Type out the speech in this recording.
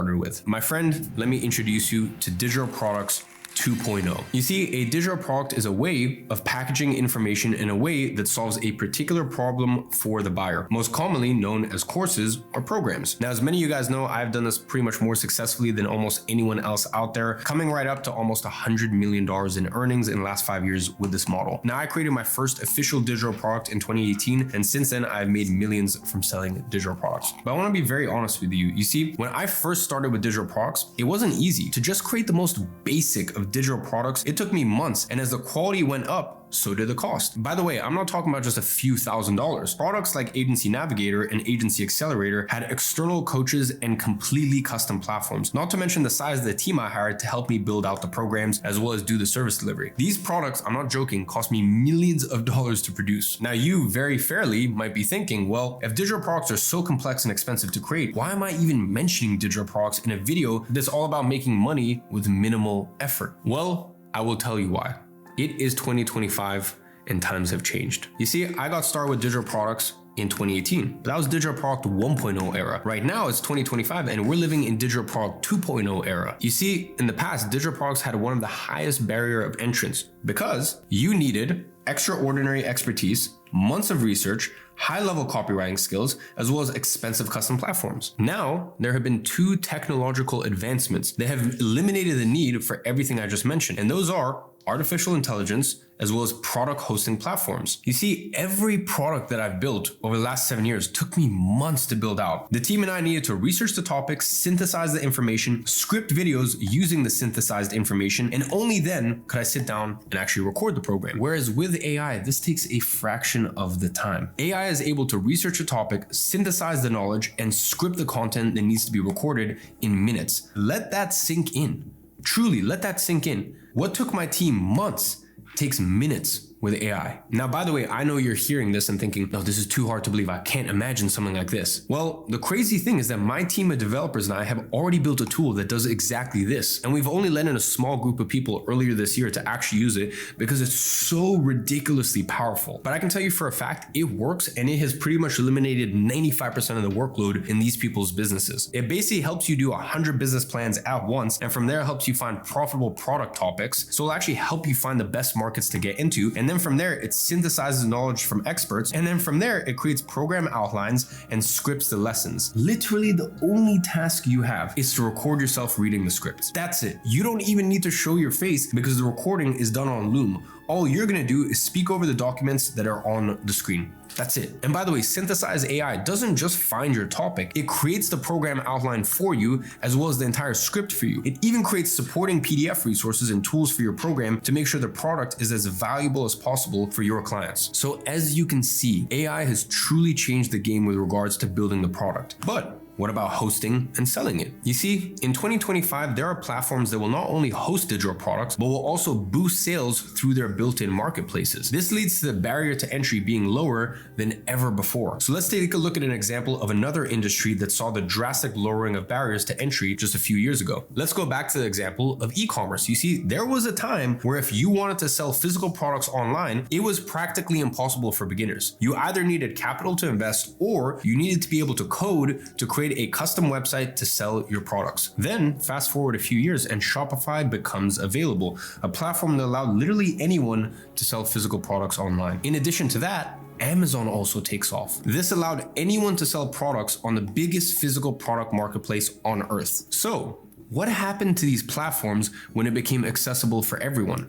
with. My friend, let me introduce you to digital products 2.0. You see, a digital product is a way of packaging information in a way that solves a particular problem for the buyer, most commonly known as courses or programs. Now, as many of you guys know, I've done this pretty much more successfully than almost anyone else out there, coming right up to almost $100 million in earnings in the last 5 years with this model. Now, I created my first official digital product in 2018, and since then, I've made millions from selling digital products. But I want to be very honest with you. You see, when I first started with digital products, it wasn't easy to just create the most basic of digital products. It took me months, and as the quality went up, so did the cost. By the way, I'm not talking about just a few $1,000s. Products like Agency Navigator and Agency Accelerator had external coaches and completely custom platforms, not to mention the size of the team I hired to help me build out the programs as well as do the service delivery. These products, I'm not joking, cost me millions of dollars to produce. Now, you very fairly might be thinking, well, if digital products are so complex and expensive to create, why am I even mentioning digital products in a video that's all about making money with minimal effort? Well, I will tell you why. It is 2025 and times have changed. You see, I got started with digital products in 2018. That was digital product 1.0 era. Right now it's 2025 and we're living in digital product 2.0 era. You see, in the past, digital products had one of the highest barrier of entrance because you needed extraordinary expertise, months of research, high-level copywriting skills, as well as expensive custom platforms. Now, there have been two technological advancements that have eliminated the need for everything I just mentioned, and those are artificial intelligence, as well as product hosting platforms. You see, every product that I've built over the last 7 years took me months to build out. The team and I needed to research the topics, synthesize the information, script videos using the synthesized information, and only then could I sit down and actually record the program. Whereas with AI, this takes a fraction of the time. AI is able to research a topic, synthesize the knowledge, and script the content that needs to be recorded in minutes. Let that sink in. Truly, let that sink in. What took my team months takes minutes with AI. Now, by the way, I know you're hearing this and thinking, no, this is too hard to believe. I can't imagine something like this. Well, the crazy thing is that my team of developers and I have already built a tool that does exactly this. And we've only let in a small group of people earlier this year to actually use it because it's so ridiculously powerful. But I can tell you for a fact, it works and it has pretty much eliminated 95% of the workload in these people's businesses. It basically helps you do 100 business plans at once. And from there, it helps you find profitable product topics. So it'll actually help you find the best markets to get into. And then from there, it synthesizes knowledge from experts. And then from there, it creates program outlines and scripts the lessons. Literally, the only task you have is to record yourself reading the scripts. That's it. You don't even need to show your face because the recording is done on Loom. All you're gonna do is speak over the documents that are on the screen. That's it. And by the way, Synthesize AI doesn't just find your topic, it creates the program outline for you as well as the entire script for you. It even creates supporting PDF resources and tools for your program to make sure the product is as valuable as possible for your clients. So as you can see, AI has truly changed the game with regards to building the product. But what about hosting and selling it? You see, in 2025, there are platforms that will not only host digital products, but will also boost sales through their built-in marketplaces. This leads to the barrier to entry being lower than ever before. So let's take a look at an example of another industry that saw the drastic lowering of barriers to entry just a few years ago. Let's go back to the example of e-commerce. You see, there was a time where if you wanted to sell physical products online, it was practically impossible for beginners. You either needed capital to invest or you needed to be able to code to create a custom website to sell your products. Then fast forward a few years and Shopify becomes available, a platform that allowed literally anyone to sell physical products online. In addition to that, Amazon also takes off. This allowed anyone to sell products on the biggest physical product marketplace on earth. So, what happened to these platforms when it became accessible for everyone?